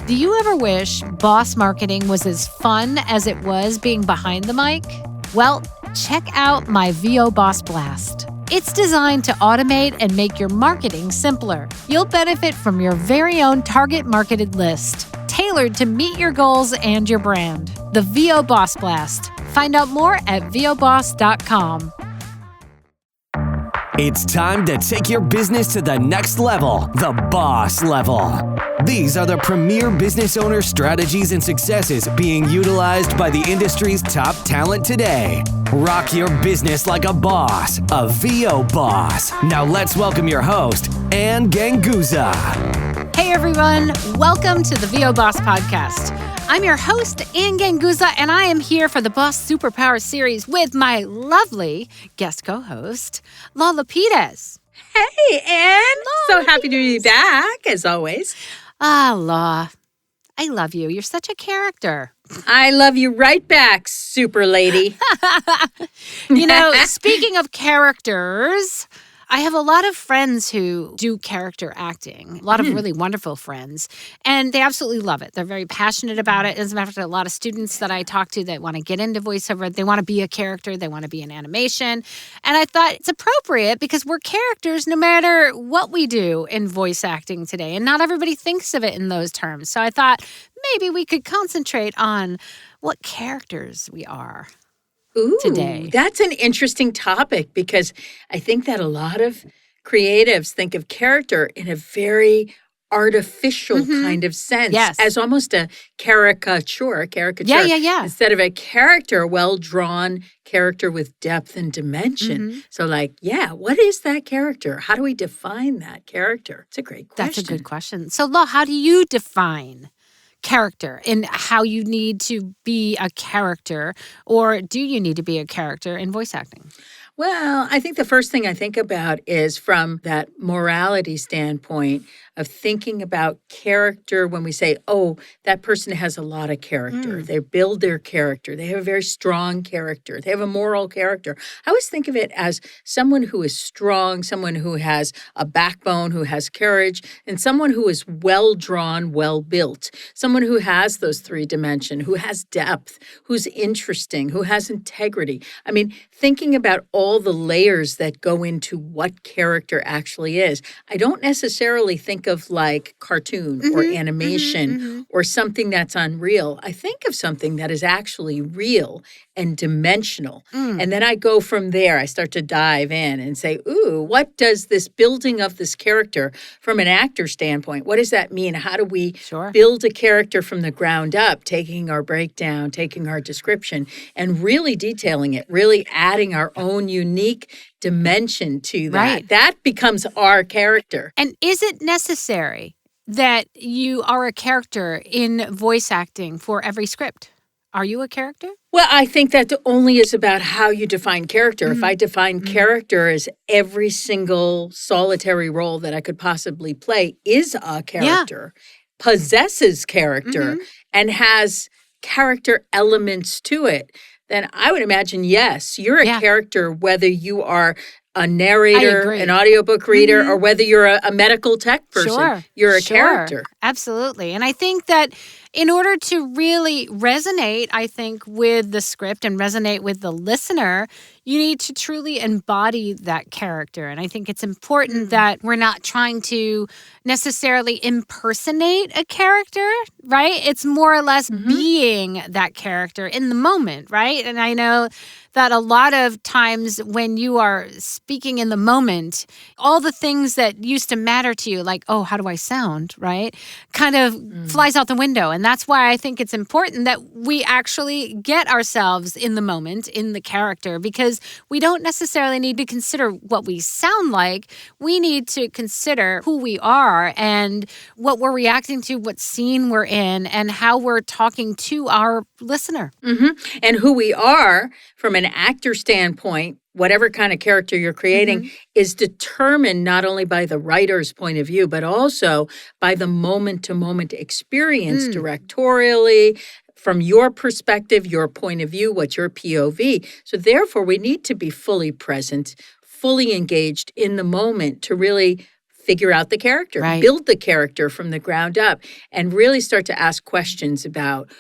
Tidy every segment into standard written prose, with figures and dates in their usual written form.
Do you ever wish boss marketing was as fun as it was being behind the mic? Well, check out my VO Boss Blast. It's designed to automate and make your marketing simpler. You'll benefit from your very own target marketed list, tailored to meet your goals and your brand. The VO Boss Blast. Find out more at voboss.com. It's time to take your business to the next level, the boss level. These are the premier business owner strategies and successes being utilized by the industry's top talent today. Rock your business like a boss, a VO boss. Now let's welcome your host, Ann Ganguza. Hey everyone, welcome to the VO Boss Podcast. I'm your host, Ann Ganguza, and I am here for the Boss Superpower series with my lovely guest co-host, Lau Lapides. Hey, Ann. So happy to be back, as always. Ah, Lau, I love you. You're such a character. I love you right back, super lady. You know, speaking of characters, I have a lot of friends who do character acting, a lot of really wonderful friends, and they absolutely love it. They're very passionate about it. As a matter of fact, a lot of students that I talk to that want to get into voiceover, they want to be a character, they want to be in animation. And I thought it's appropriate because we're characters no matter what we do in voice acting today, and not everybody thinks of it in those terms. So I thought maybe we could concentrate on what characters we are. Ooh, today. That's an interesting topic because I think that a lot of creatives think of character in a very artificial kind of sense, as almost a caricature. Yeah. Instead of a character, well-drawn character with depth and dimension. So what is that character? How do we define that character? It's a great question. That's a good question. So, Lau, how do you define character and how you need to be a character, or do you need to be a character in voice acting? Well, I think the first thing I think about is from that morality standpoint of thinking about character when we say, oh, that person has a lot of character. They build their character. They have a very strong character. They have a moral character. I always think of it as someone who is strong, someone who has a backbone, who has courage, and someone who is well-drawn, well-built. Someone who has those three dimensions, who has depth, who's interesting, who has integrity. I mean, thinking about all the layers that go into what character actually is. I don't necessarily think of like cartoon or animation or something that's unreal. I think of something that is actually real and dimensional. And then I go from there. I start to dive in and say, ooh, what does this building of this character from an actor standpoint, what does that mean? How do we build a character from the ground up, taking our breakdown, taking our description, and really detailing it, really adding our own unique dimension to that. Right. That becomes our character. And is it necessary that you are a character in voice acting for every script? Are you a character? Well, I think that only is about how you define character. If I define character as every single solitary role that I could possibly play is a character, possesses character, and has character elements to it, then I would imagine, yes, you're a character, whether you are a narrator, an audiobook reader, or whether you're a medical tech person. You're a character. Absolutely. And I think that in order to really resonate, I think, with the script and resonate with the listener, you need to truly embody that character. And I think it's important that we're not trying to necessarily impersonate a character, right? It's more or less being that character in the moment, right? And I know that a lot of times when you are speaking in the moment, all the things that used to matter to you, like, oh, how do I sound, right, kind of flies out the window. And that's why I think it's important that we actually get ourselves in the moment, in the character, because we don't necessarily need to consider what we sound like. We need to consider who we are and what we're reacting to, what scene we're in, and how we're talking to our listener. And who we are from an actor standpoint, whatever kind of character you're creating, is determined not only by the writer's point of view, but also by the moment-to-moment experience directorially, from your perspective, your point of view, what's your POV. So therefore, we need to be fully present, fully engaged in the moment to really figure out the character, Right. build the character from the ground up, and really start to ask questions about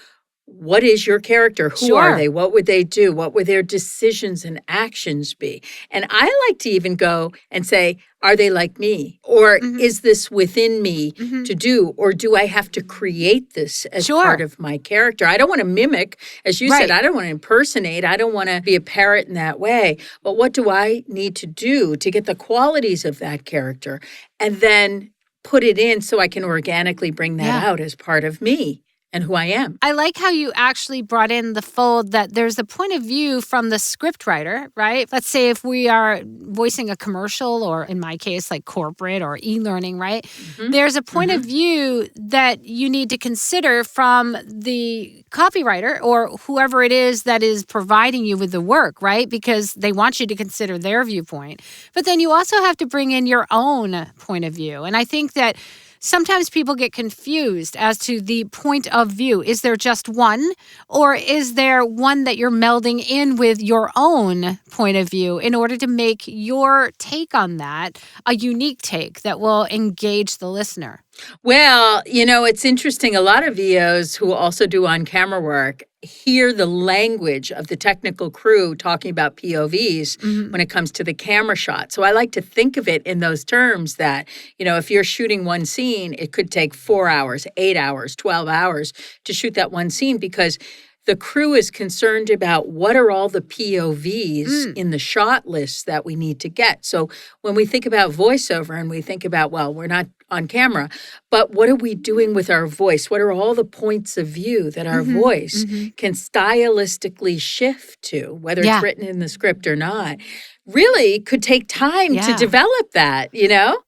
what is your character? Who are Sure. they? What would they do? What would their decisions and actions be? And I like to even go and say, are they like me? Or Mhm. is this within me Mhm. to do? Or do I have to create this as Sure. part of my character? I don't want to mimic, as you Right. said, I don't want to impersonate. I don't want to be a parrot in that way. But what do I need to do to get the qualities of that character and then put it in so I can organically bring that Yeah. out as part of me and who I am? I like how you actually brought in the fold that there's a point of view from the script writer, right? Let's say if we are voicing a commercial, or in my case, like corporate or e-learning, right? Mhm. There's a point of view that you need to consider from the copywriter or whoever it is that is providing you with the work, right? Because they want you to consider their viewpoint. But then you also have to bring in your own point of view. And I think that sometimes people get confused as to the point of view. Is there just one, or is there one that you're melding in with your own point of view in order to make your take on that a unique take that will engage the listener? Well, it's interesting. A lot of VOs who also do on-camera work hear the language of the technical crew talking about POVs when it comes to the camera shot. So I like to think of it in those terms that, if you're shooting one scene, it could take 4 hours, 8 hours, 12 hours to shoot that one scene because the crew is concerned about what are all the POVs in the shot list that we need to get. So when we think about voiceover and we think about, well, we're not on camera, but what are we doing with our voice? What are all the points of view that our voice can stylistically shift to, whether Yeah. it's written in the script or not? Really could take time to Yeah. develop that,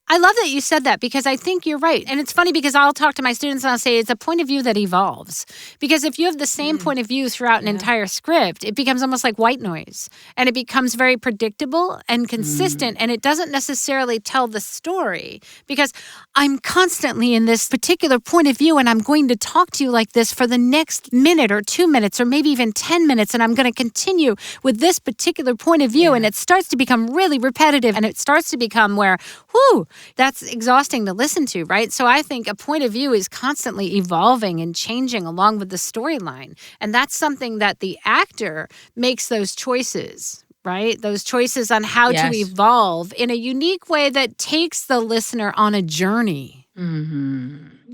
I love that you said that because I think you're right. And it's funny because I'll talk to my students and I'll say it's a point of view that evolves. Because if you have the same point of view throughout an entire script, it becomes almost like white noise. And it becomes very predictable and consistent. And it doesn't necessarily tell the story because I'm constantly in this particular point of view and I'm going to talk to you like this for the next minute or 2 minutes or maybe even 10 minutes. And I'm going to continue with this particular point of view. And it starts to become really repetitive and it starts to become where, whoo, that's exhausting to listen to, right? So I think a point of view is constantly evolving and changing along with the storyline. And that's something that the actor makes those choices, right? Those choices on how to Yes. evolve in a unique way that takes the listener on a journey.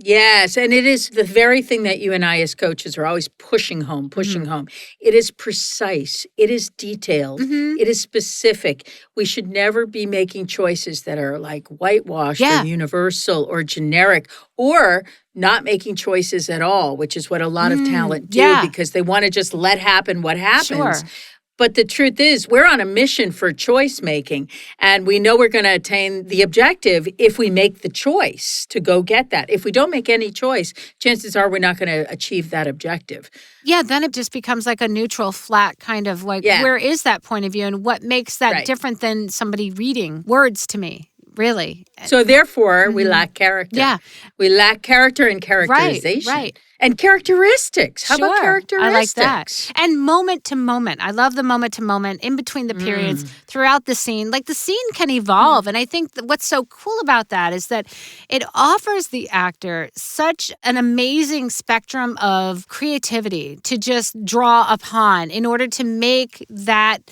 Yes, and it is the very thing that you and I as coaches are always pushing home. It is precise. It is detailed. It is specific. We should never be making choices that are like whitewashed Yeah. or universal or generic or not making choices at all, which is what a lot of talent do yeah. because they want to just let happen what happens. Sure. But the truth is, we're on a mission for choice making, and we know we're going to attain the objective if we make the choice to go get that. If we don't make any choice, chances are we're not going to achieve that objective. Yeah, then it just becomes like a neutral, flat kind of like, where is that point of view and what makes that Right. different than somebody reading words to me, really? So therefore, we lack character. Yeah. We lack character and characterization. right. And characteristics. How about Sure. characteristics? I like that. And moment to moment. I love the moment to moment in between the periods throughout the scene. Like the scene can evolve. And I think that what's so cool about that is that it offers the actor such an amazing spectrum of creativity to just draw upon in order to make that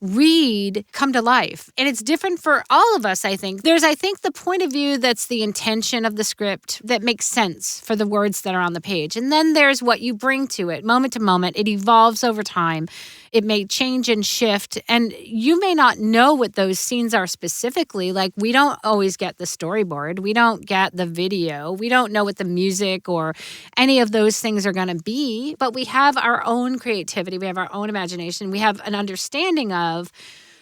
read come to life. And it's different for all of us, I think. There's, I think, the point of view that's the intention of the script that makes sense for the words that are on the page. And then there's what you bring to it, moment to moment. It evolves over time. It may change and shift. And you may not know what those scenes are specifically. Like, we don't always get the storyboard. We don't get the video. We don't know what the music or any of those things are going to be. But we have our own creativity. We have our own imagination. We have an understanding of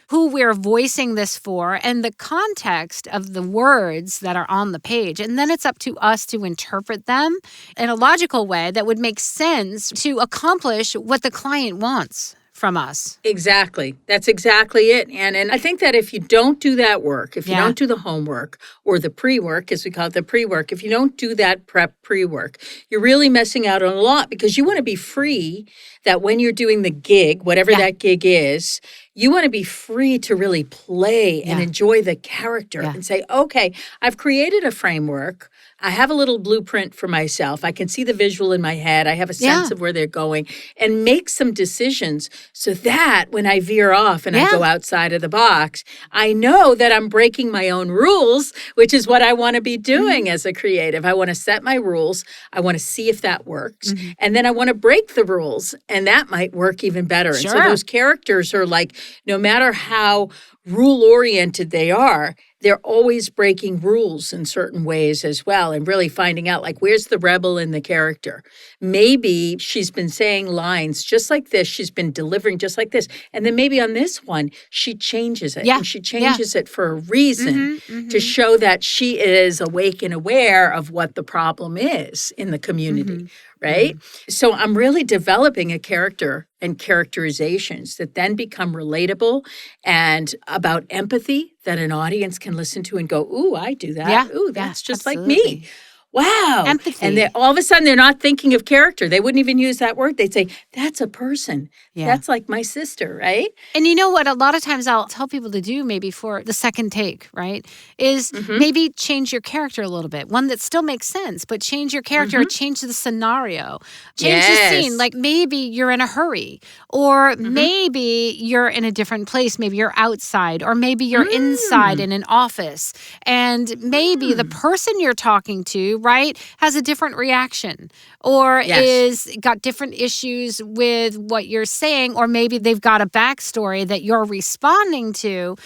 who we're voicing this for and the context of the words that are on the page. And then it's up to us to interpret them in a logical way that would make sense to accomplish what the client wants from us. Exactly. That's exactly it. And I think that if you don't do that work, if you Yeah. don't do the homework or the pre-work, as we call it, the pre-work, if you don't do that prep pre-work, you're really missing out on a lot because you want to be free that when you're doing the gig, whatever Yeah. that gig is, you want to be free to really play and Yeah. enjoy the character Yeah. and say, okay, I've created a framework. I have a little blueprint for myself. I can see the visual in my head. I have a sense Yeah. of where they're going and make some decisions so that when I veer off and I Yeah. go outside of the box, I know that I'm breaking my own rules, which is what I want to be doing as a creative. I want to set my rules. I want to see if that works. And then I want to break the rules, and that might work even better. And so Sure. those characters are like, no matter how rule-oriented they are, they're always breaking rules in certain ways as well and really finding out, like, where's the rebel in the character? Maybe she's been saying lines just like this. She's been delivering just like this. And then maybe on this one, she changes it. Yeah. And she changes it for a reason to show that she is awake and aware of what the problem is in the community. Right? So I'm really developing a character and characterizations that then become relatable and about empathy that an audience can listen to and go, ooh, I do that. Yeah. Ooh, that's just like absolutely. me. Wow. Empathy. And all of a sudden, they're not thinking of character. They wouldn't even use that word. They'd say, that's a person. Yeah. That's like my sister, right? And you know what? A lot of times I'll tell people to do maybe for the second take, right? Is maybe change your character a little bit. One that still makes sense, but change your character, or change the scenario, change the scene. Yes. Like maybe you're in a hurry, or maybe you're in a different place. Maybe you're outside, or maybe you're inside in an office. And maybe the person you're talking to, right, has a different reaction, or is got different issues with what you're saying, or maybe they've got a backstory that you're responding to.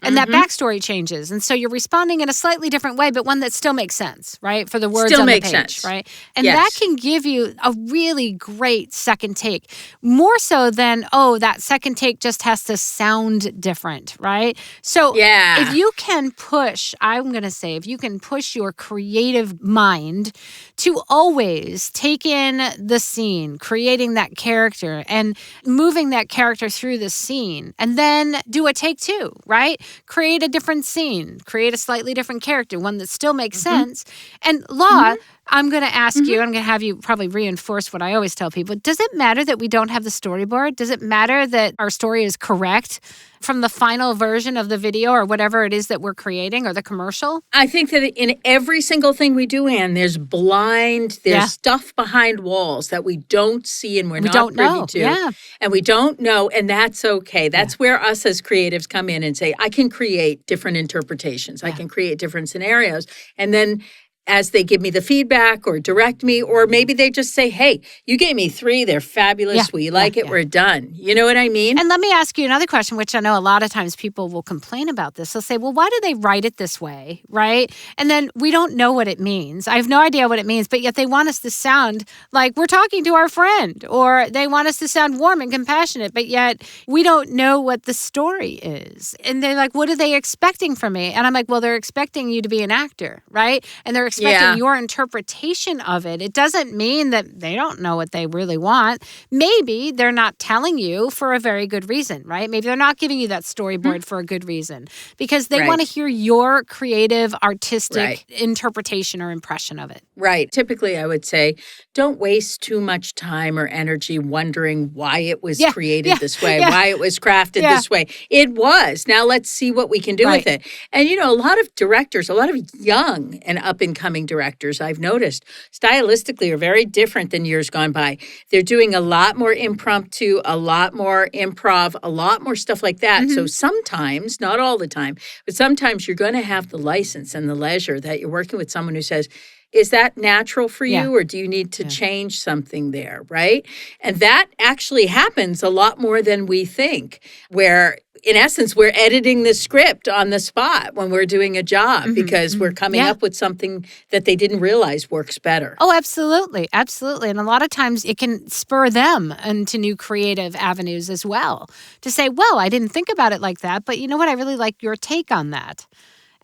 And that backstory changes. And so you're responding in a slightly different way, but one that still makes sense, right? For the words Still on the makes page, sense. right? And that can give you a really great second take. More so than, that second take just has to sound different, right? So if you can push, I'm going to say, if you can push your creative mind to always take in the scene, creating that character and moving that character through the scene, and then do a take two, right? Create a different scene, create a slightly different character, one that still makes sense. And Law, I'm going to ask you, I'm going to have you probably reinforce what I always tell people. Does it matter that we don't have the storyboard? Does it matter that our story is correct from the final version of the video or whatever it is that we're creating, or the commercial? I think that in every single thing we do, Anne, there's stuff behind walls that we don't see and we're not don't privy know. to. Yeah. And we don't know, and that's okay. That's where us as creatives come in and say, I can create different interpretations. I can create different scenarios. And then as they give me the feedback or direct me, or maybe they just say, hey, you gave me 3, they're fabulous, we like it, we're done. You know what I mean? And let me ask you another question, which I know a lot of times people will complain about this. They'll say, well, why do they write it this way, right? And then we don't know what it means. I have no idea what it means, but yet they want us to sound like we're talking to our friend, or they want us to sound warm and compassionate, but yet we don't know what the story is. And they're like, what are they expecting from me? And I'm like, well, they're expecting you to be an actor, right? And they're expecting your interpretation of it. It doesn't mean that they don't know what they really want. Maybe they're not telling you for a very good reason, right? Maybe they're not giving you that storyboard for a good reason, because they want to hear your creative, artistic interpretation or impression of it. Right. Typically, I would say, don't waste too much time or energy wondering why it was created this way, why it was crafted this way. It was. Now let's see what we can do with it. And, a lot of directors, a lot of young and up-and-coming directors, I've noticed, stylistically are very different than years gone by. They're doing a lot more impromptu, a lot more improv, a lot more stuff like that. So sometimes, not all the time, but sometimes you're going to have the license and the leisure that you're working with someone who says, is that natural for you, or do you need to change something there, right? And that actually happens a lot more than we think, where in essence, we're editing the script on the spot when we're doing a job because we're coming up with something that they didn't realize works better. Oh, absolutely. Absolutely. And a lot of times it can spur them into new creative avenues as well, to say, well, I didn't think about it like that, but you know what? I really like your take on that.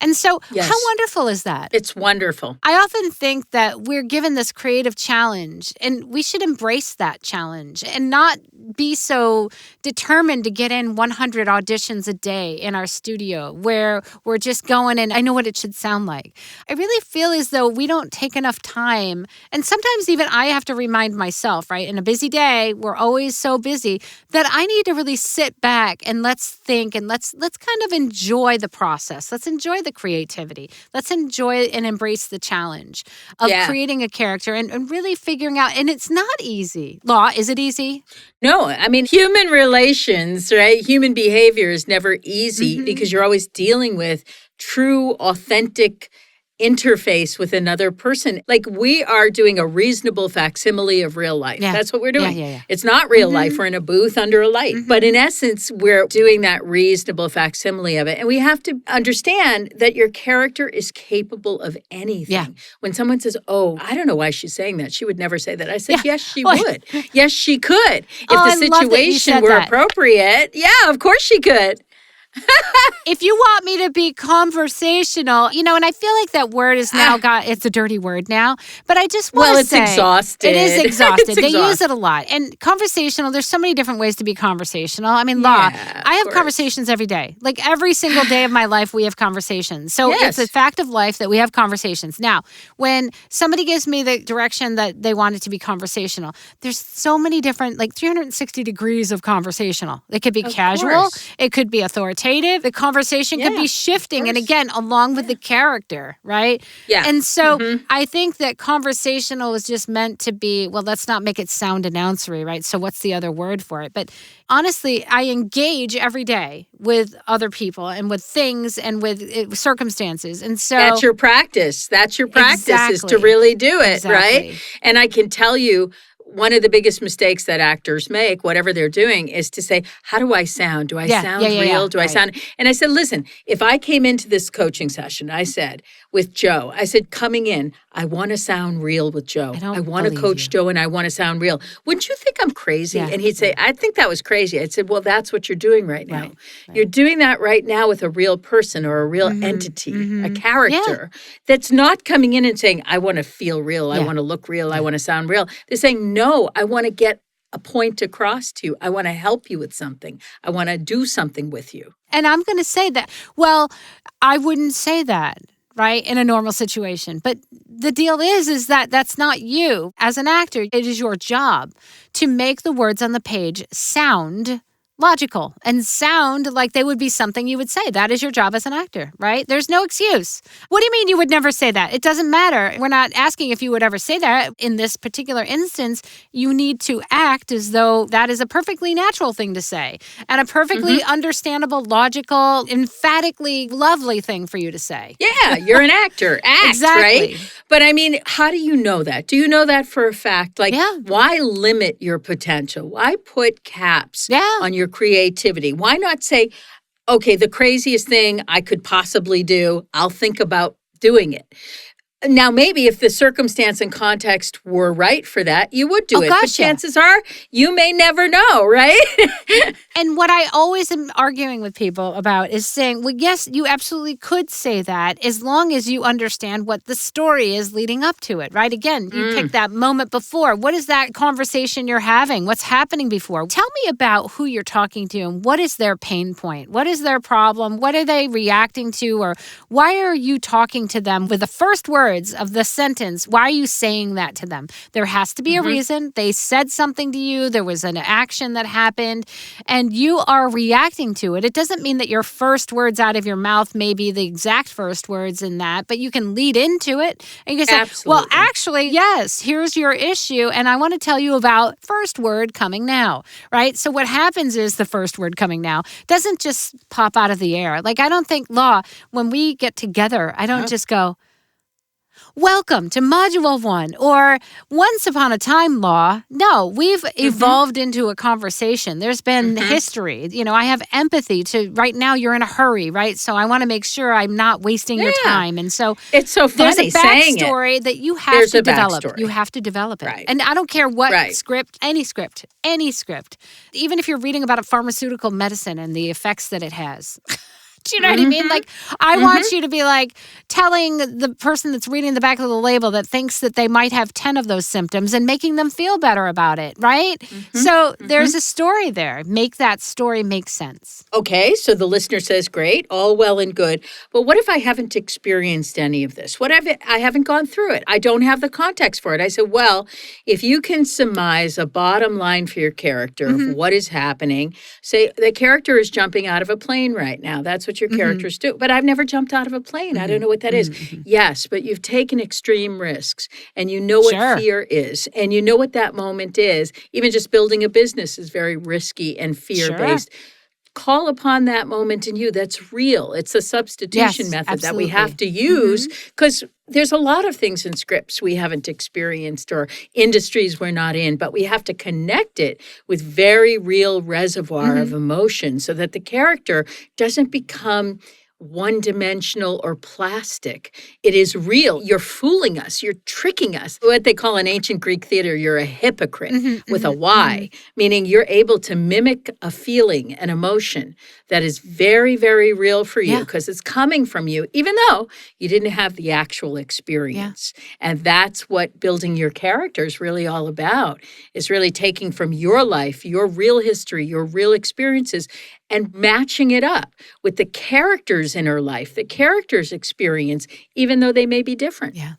And so Yes. how wonderful is that? It's wonderful. I often think that we're given this creative challenge and we should embrace that challenge and not be so determined to get in 100 auditions a day in our studio where we're just going and I know what it should sound like. I really feel as though we don't take enough time. And sometimes even I have to remind myself, right? In a busy day, we're always so busy that I need to really sit back and let's think and let's kind of enjoy the process. Let's enjoy the creativity. Let's enjoy and embrace the challenge of creating a character and really figuring out. And it's not easy. Law, is it easy? No, I mean, human relations, right? Human behavior is never easy because you're always dealing with true, authentic interface with another person. Like we are doing a reasonable facsimile of real life. Yeah. That's what we're doing. Yeah. It's not real life. We're in a booth under a light. But in essence, we're doing that reasonable facsimile of it. And we have to understand that your character is capable of anything. Yeah. When someone says, oh, I don't know why she's saying that. She would never say that. I said, yes, she would. Yes, she could. If the I love that you situation said were that. appropriate, yeah, of course she could. If you want me to be conversational, and I feel like that word is now it's a dirty word now, but I just want to say. Well, it's exhausted. It is exhausted. It's They use exhausted. it a lot. And conversational, there's so many different ways to be conversational. I mean, Law, I have course. conversations every day. Like every single day of my life, we have conversations. So Yes. it's a fact of life that we have conversations. Now, when somebody gives me the direction that they want it to be conversational, there's so many different, like 360 degrees of conversational. It could be casual. course. It could be authoritative. The conversation could be shifting. And again, along with the character, right? Yeah. And so I think that conversational is just meant to be, well, let's not make it sound announcery, right? So what's the other word for it? But honestly, I engage every day with other people and with things and with circumstances. And so That's your practice. That's your practice is to Exactly. really do it, Exactly. right? And I can tell you, one of the biggest mistakes that actors make, whatever they're doing, is to say, how do I sound? Do I sound real? Do I right. sound? And I said, listen, if I came into this coaching session, I said, with Joe, I said, coming in, I want to sound real with Joe. I want to believe coach you. Joe and I want to sound real. Wouldn't you think I'm crazy? Yeah. And he'd say, I think that was crazy. I said, well, that's what you're doing right now. Right. You're doing that right now with a real person or a real entity, a character that's not coming in and saying, I want to feel real. I want to look real. I want to sound real. They're saying, no, I want to get a point across to you. I want to help you with something. I want to do something with you. And I'm going to say that, well, I wouldn't say that, right, in a normal situation. But the deal is that that's not you. As an actor, it is your job to make the words on the page sound logical and sound like they would be something you would say. That is your job as an actor, right? There's no excuse. What do you mean you would never say that? It doesn't matter. We're not asking if you would ever say that. In this particular instance, you need to act as though that is a perfectly natural thing to say and a perfectly understandable, logical, emphatically lovely thing for you to say. Yeah, you're an actor. Act, Exactly. right? But I mean, how do you know that? Do you know that for a fact? Like, why limit your potential? Why put caps on your creativity? Why not say, okay, the craziest thing I could possibly do, I'll think about doing it. Now, maybe if the circumstance and context were right for that, you would do it. But chances are you may never know, right? And what I always am arguing with people about is saying, well, yes, you absolutely could say that as long as you understand what the story is leading up to it, right? Again, you pick that moment before. What is that conversation you're having? What's happening before? Tell me about who you're talking to and what is their pain point? What is their problem? What are they reacting to? Or why are you talking to them with the first word of the sentence? Why are you saying that to them? There has to be a reason. They said something to you. There was an action that happened and you are reacting to it. It doesn't mean that your first words out of your mouth may be the exact first words in that, but you can lead into it and you can say, well, actually, yes, here's your issue. And I want to tell you about first word coming now, right? So what happens is the first word coming now doesn't just pop out of the air. Like, I don't think, Law, when we get together, I don't just go, welcome to Module 1 or once upon a time, Law. No, we've evolved into a conversation. There's been history. I have empathy to right now you're in a hurry, right? So I want to make sure I'm not wasting your time. And so it's so funny there's a backstory that you have to develop. You have to develop it. Right. And I don't care what script, any script, even if you're reading about a pharmaceutical medicine and the effects that it has. Do you know what I mean? Like, I want you to be like telling the person that's reading the back of the label that thinks that they might have 10 of those symptoms and making them feel better about it, right? So there's a story there. Make that story make sense. Okay, so the listener says, great, all well and good. But what if I haven't experienced any of this? What if I haven't gone through it? I don't have the context for it. I said, well, if you can surmise a bottom line for your character of what is happening, say the character is jumping out of a plane right now. That's what your characters do. But I've never jumped out of a plane. I don't know what that is. Yes, but you've taken extreme risks and you know what fear is and you know what that moment is. Even just building a business is very risky and fear-based. Call upon that moment in you that's real. It's a substitution method that we have to use because there's a lot of things in scripts we haven't experienced or industries we're not in, but we have to connect it with very real reservoir of emotion so that the character doesn't become one-dimensional or plastic. It is real. You're fooling us. You're tricking us. What they call in ancient Greek theater, you're a hypocrite with a Y, meaning you're able to mimic a feeling, an emotion that is very, very real for you because it's coming from you, even though you didn't have the actual experience. And that's what building your character is really all about, is really taking from your life, your real history, your real experiences, and matching it up with the character's inner life, the character's experience, even though they may be different. Yeah,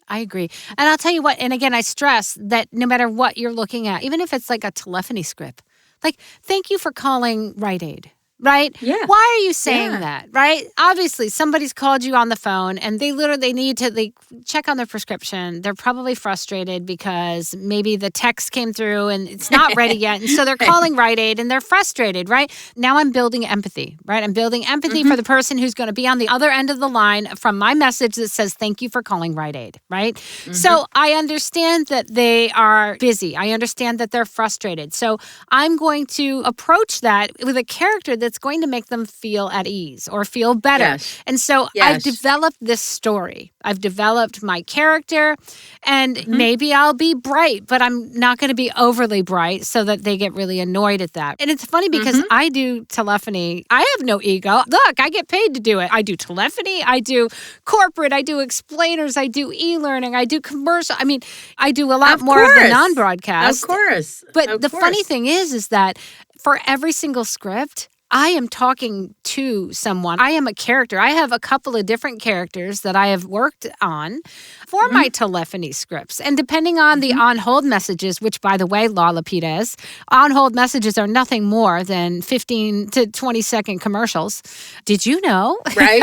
I agree. And I'll tell you what, and again, I stress that no matter what you're looking at, even if it's like a telephony script, like, thank you for calling Rite Aid. Right? Yeah. Why are you saying that? Right? Obviously, somebody's called you on the phone and they need to check on their prescription. They're probably frustrated because maybe the text came through and it's not ready yet. And so they're calling Rite Aid and they're frustrated, right? Now I'm building empathy, right? I'm building empathy for the person who's going to be on the other end of the line from my message that says, thank you for calling Rite Aid, right? So I understand that they are busy. I understand that they're frustrated. So I'm going to approach that with a character that's going to make them feel at ease or feel better. And so I've developed this story. I've developed my character and maybe I'll be bright, but I'm not going to be overly bright so that they get really annoyed at that. And it's funny because I do telephony. I have no ego. Look, I get paid to do it. I do telephony. I do corporate. I do explainers. I do e-learning. I do commercial. I mean, I do a lot more of the non-broadcast. Of course. But the funny thing is that for every single script, I am talking to someone. I am a character. I have a couple of different characters that I have worked on for my telephony scripts. And depending on the on-hold messages, which, by the way, Lau Lapides, on-hold messages are nothing more than 15 to 20-second commercials. Did you know? Right.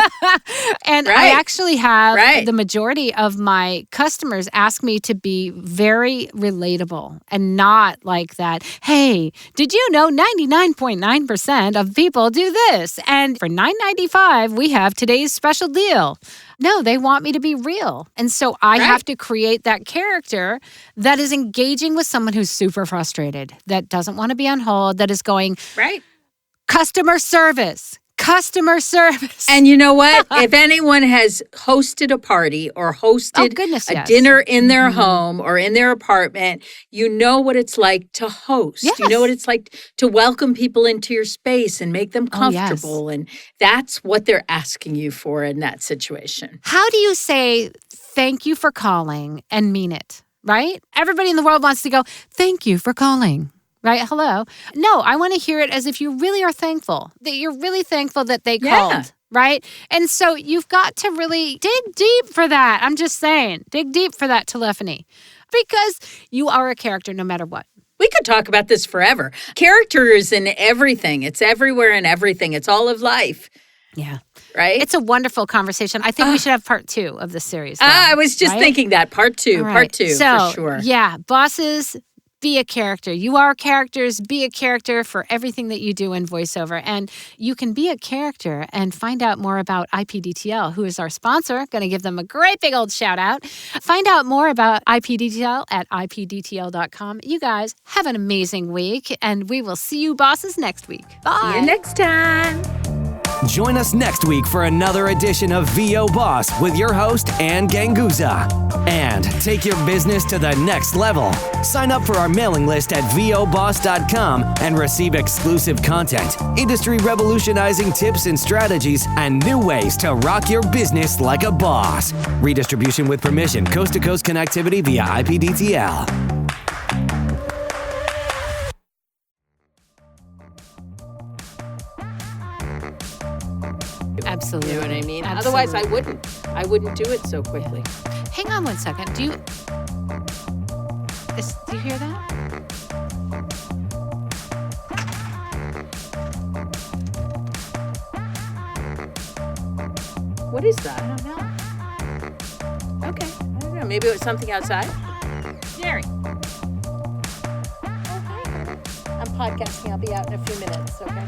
And I actually have the majority of my customers ask me to be very relatable and not like that, hey, did you know 99.9% of people do this? And for $9.95, we have today's special deal. No, they want me to be real. And so I have to create that character that is engaging with someone who's super frustrated, that doesn't want to be on hold, that is going, customer service. And you know what? If anyone has hosted a party or hosted a dinner in their home or in their apartment, you know what it's like to host. You know what it's like to welcome people into your space and make them comfortable. And that's what they're asking you for in that situation. How do you say thank you for calling and mean it, right? Everybody in the world wants to go, thank you for calling. Right? Hello. No, I want to hear it as if you really are thankful, that you're really thankful that they called. Right? And so you've got to really dig deep for that. I'm just saying, dig deep for that telephony because you are a character no matter what. We could talk about this forever. Character is in everything. It's everywhere and everything. It's all of life. Yeah. Right? It's a wonderful conversation. I think we should have part 2 of this series. Though, I was just thinking that. Part 2. Right. Part 2, so, for sure. Yeah. Bosses, be a character. You are characters. Be a character for everything that you do in voiceover. And you can be a character and find out more about IPDTL, who is our sponsor. Going to give them a great big old shout out. Find out more about IPDTL at ipdtl.com. You guys have an amazing week, and we will see you bosses next week. Bye. See you next time. Join us next week for another edition of VO Boss with your host, Ann Ganguza. And take your business to the next level. Sign up for our mailing list at voboss.com and receive exclusive content, industry revolutionizing tips and strategies, and new ways to rock your business like a boss. Redistribution with permission, coast-to-coast connectivity via IPDTL. Absolutely. You know what I mean? Absolutely. Otherwise, I wouldn't do it so quickly. Hang on one second. Do you hear that? What is that? I don't know. Okay. I don't know. Maybe it was something outside? Jerry. I'm podcasting. I'll be out in a few minutes, okay?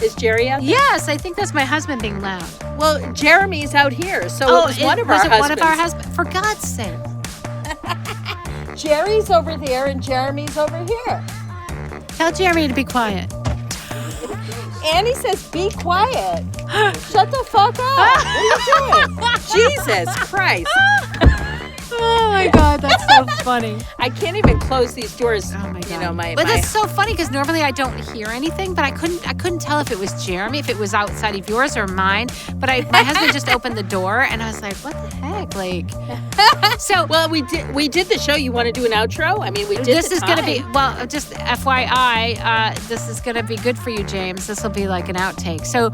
Is Jerry out there? Yes, I think that's my husband being loud. Well, Jeremy's out here, so it was one of our husbands. One of our husbands? For God's sake. Jerry's over there and Jeremy's over here. Tell Jeremy to be quiet. Annie says, be quiet. Shut the fuck up. What are you doing? Jesus Christ. Oh my God, that's so funny. I can't even close these doors. Oh my God. You know, but that's so funny because normally I don't hear anything, but I couldn't tell if it was Jeremy, if it was outside of yours or mine. But my husband just opened the door and I was like, what the heck? Like, so. Well, we did the show. You want to do an outro? I mean, we did This the is going to be, time. well, just FYI, this is going to be good for you, James. This will be like an outtake. So,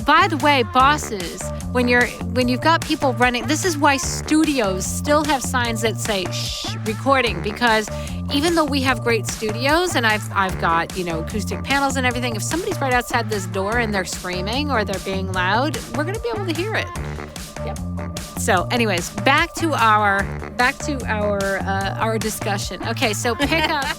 by the way, bosses, when you've got people running, this is why studios still have signs that say shh, recording, because even though we have great studios and I've got, acoustic panels and everything, if somebody's right outside this door and they're screaming or they're being loud, we're going to be able to hear it. Yep. So, anyways, back to our discussion. Okay, so pick up